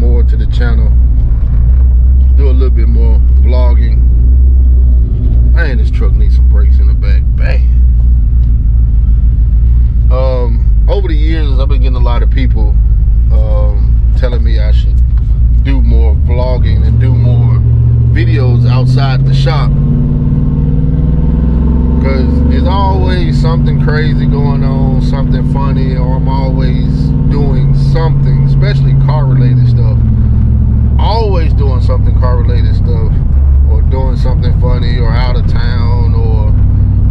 more to the channel, do a little bit more vlogging. Man, this truck needs some brakes in the back. Bang. Over the years, I've been getting a lot of people telling me I should do more vlogging and do more videos outside the shop, because there's always something crazy going on, something funny, or I'm always doing something, especially car related stuff. Always doing something car related stuff, or doing something funny, or out of town, or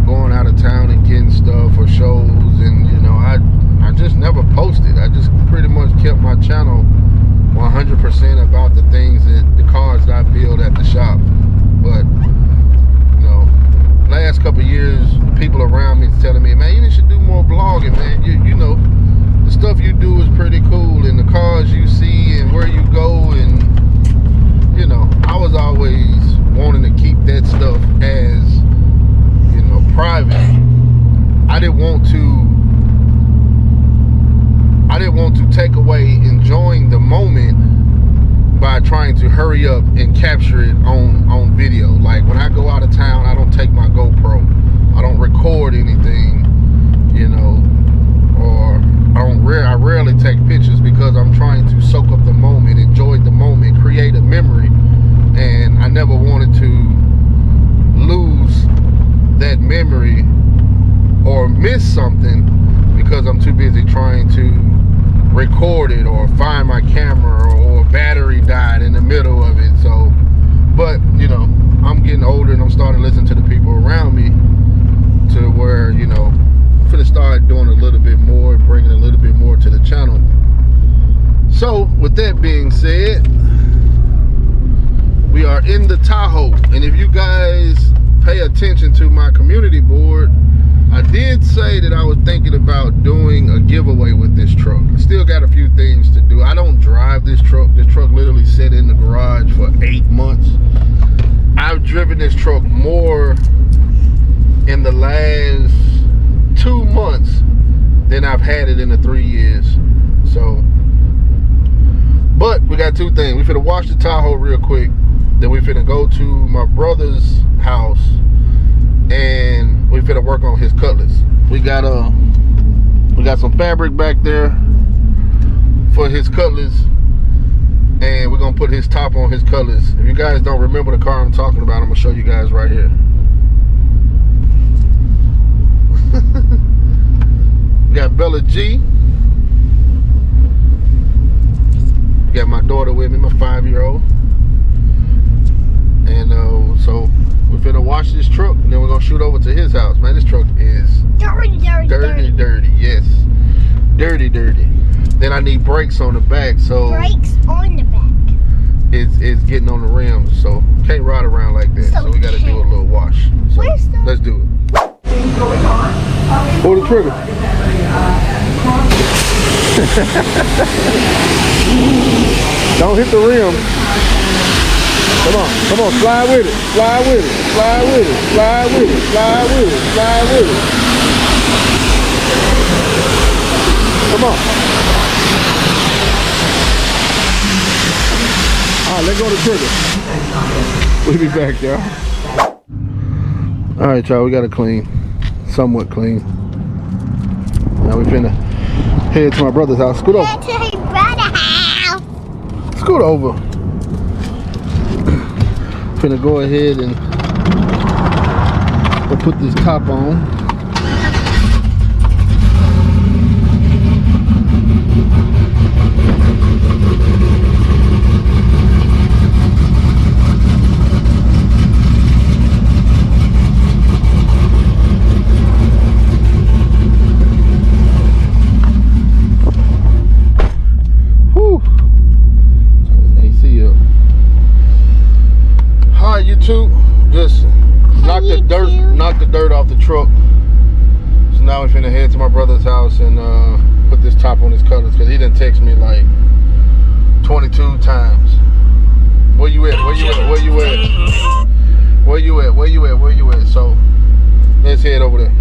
going out of town and getting stuff or shows. And you know, I just never posted. I just pretty much kept my channel 100% about the things that the cars that I build at the shop. But you know, last couple of years, the people around me is telling me, man, you should do more vlogging, man. You know, the stuff you do is pretty cool, and the cars you see and where you go, and you know, I was always wanting to keep that stuff as, you know, private. I didn't want to take away enjoying the moment by trying to hurry up and capture it on video. Like when I go out of town, I don't take my GoPro. I don't record anything, you know, or I rarely take pictures, because I'm trying to soak up the moment, enjoy the moment, create a memory. And I never wanted to lose that memory or miss something because I'm too busy trying to record it, or find my camera, or battery died in the middle of it. So, but you know, I'm getting older and I'm starting to listen to the people around me, to where, you know, I'm gonna start doing a little bit more, bringing a little bit more to the channel. So with that being said, we are in the Tahoe, and if you guys pay attention to my community board, I did say that I was thinking about doing a giveaway with this truck. I still got a few things to do. I don't drive this truck. This truck literally sat in the garage for 8 months. I've driven this truck more in the last 2 months than I've had it in the 3 years. So, but we got two things. We finna wash the Tahoe real quick. Then we finna go to my brother's house, and we finna work on his Cutlass. We got some fabric back there for his Cutlass, and we're gonna put his top on his Cutlass. If you guys don't remember the car I'm talking about, I'm gonna show you guys right here. We got Bella G. Got my daughter with me, my 5-year-old. And so we're finna wash this truck, and then we're gonna shoot over to his house. Man, this truck is dirty. Yes, dirty. Then I need brakes on the back, so brakes on the back. It's getting on the rims, so can't ride around like that. So we gotta do a little wash. So let's do it. Pull the trigger. Don't hit the rim. Come on, slide with it, slide with it. Come on. All right, let go of the trigger. We'll be back, y'all. All right, y'all, we got it clean, somewhat clean. Now we finna head to my brother's house. Scoot over. Head to his brother's house. Scoot over. Finna go ahead and put this top on. Just knock the dirt off the truck. So now we're finna head to my brother's house and put this top on his Cutlass, because he done text me like 22 times. Where you at? So let's head over there.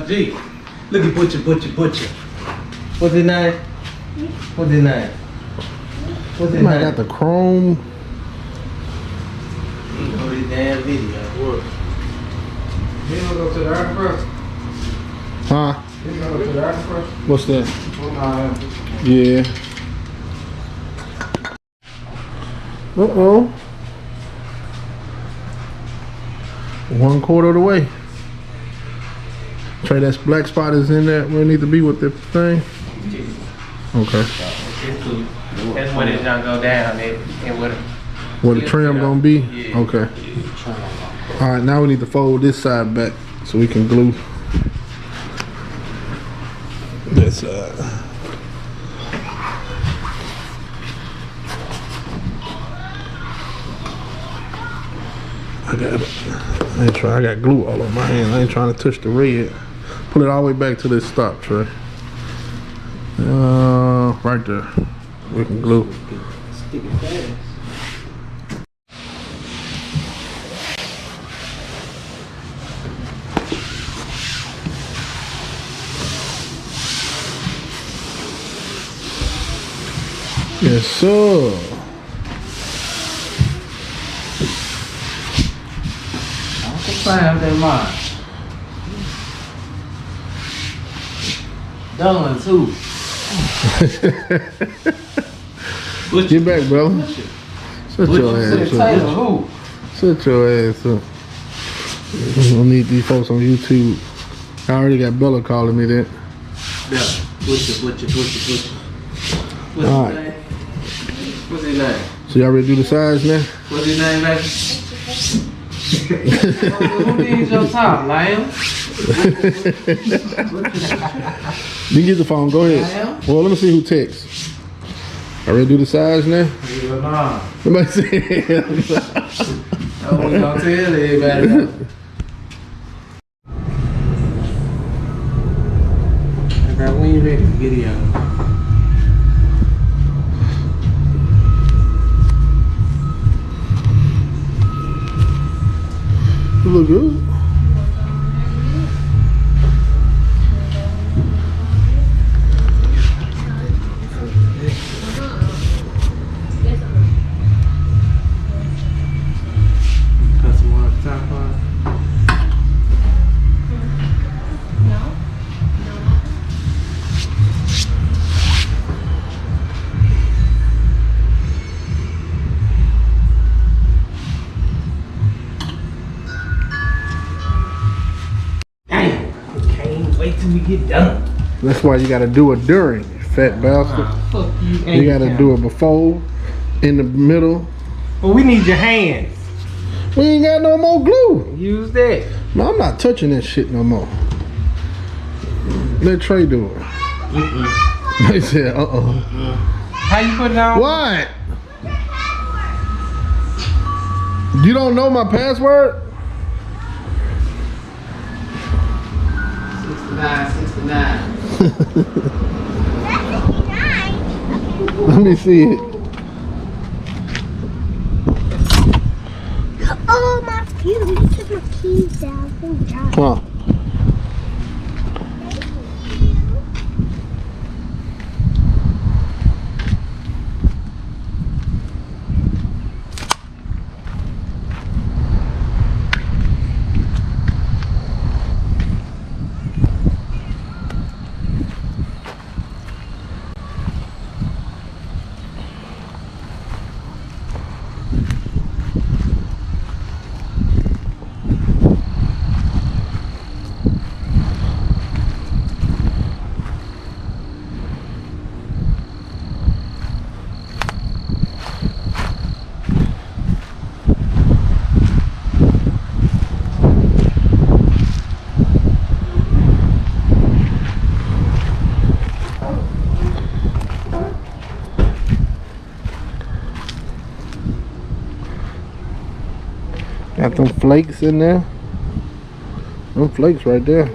G. Look at Butcher. What's his name? What's his name? What's his Might name? got the chrome. He know this damn video. What? You wanna go to the earth first? Huh? You wanna go to the earth first? What's that? Yeah. Uh-oh. 1/4 of the way. Trey, that black spot is in there where it need to be with the thing. Okay. It's cool. That's when it's gonna go down. And Where the trim gonna be? Yeah. Okay. All right, now we need to fold this side back so we can glue this side. I got glue all on my hand. I ain't trying to touch the red. Pull it all the way back to this stop, Trey. Right there. We can glue. stick it fast. Yes, sir. Find that mine. Done too. Get back, bro. Sit your ass up. Who? Sit your ass up. We don't need these folks on YouTube. I already got Bella calling me that. Yeah. Butcher. What's All his right. name? What's his name? So y'all ready to do the size now? What's his name, baby? Who needs your top, Liam? You can get the phone. Go ahead. Well, let me see who texts. I ready to do the size now? Hell nah. Somebody say hell no. I was gonna tell everybody that. Okay, when you ready to get it out? You look good. Cut some more top on. Damn, I can't wait till we get done. That's why you gotta do it during, you fat bastard. Fuck you. You gotta do it before, in the middle. Well, we need your hands. We ain't got no more glue. Use that. No, I'm not touching that shit no more. Let Trey do it. They said, How you put it on? What? You don't know my password? 69. Let me see it. Oh, my keys. You took my keys down. Good job. Huh. Got them flakes in there. Them flakes right there.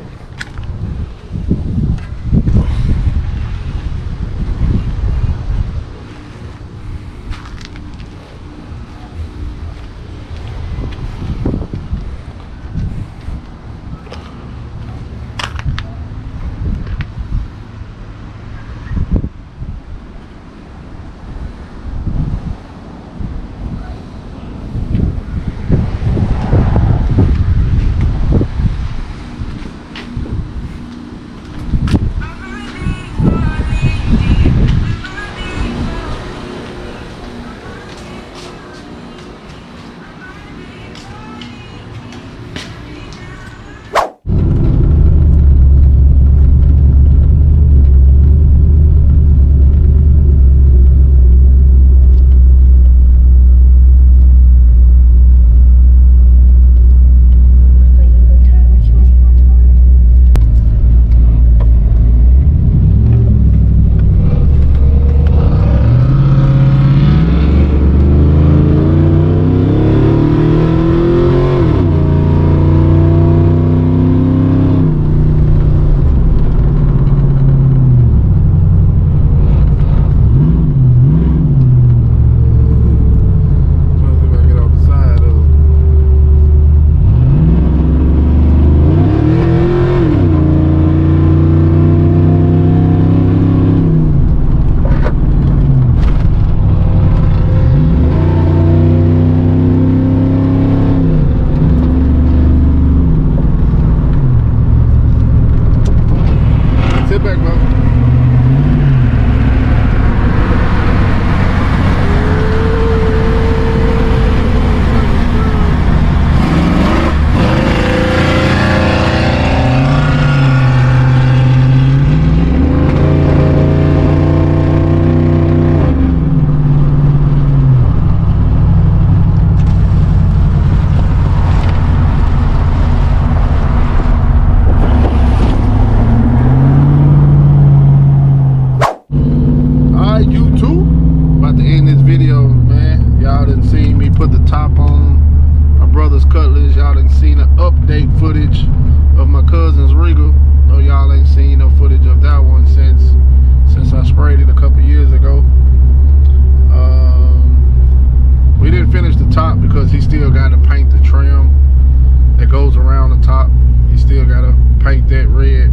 put the top on my brother's Cutlass. Y'all done seen the update footage of my cousin's Regal. No, y'all ain't seen no footage of that one since I sprayed it a couple years ago. We didn't finish the top because he still got to paint the trim that goes around the top. He still got to paint that red.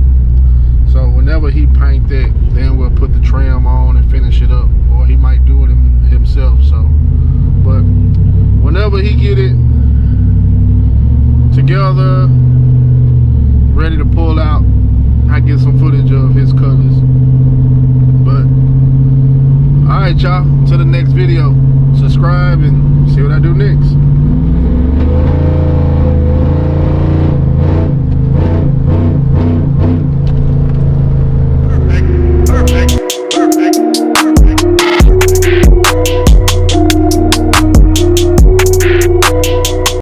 So whenever he paint that, then we'll put the trim on and finish it up, or he might do it himself. So, but whenever he get it together, ready to pull out, I get some footage of his Cutlass. But all right, y'all, to the next video. Subscribe and see what I do next.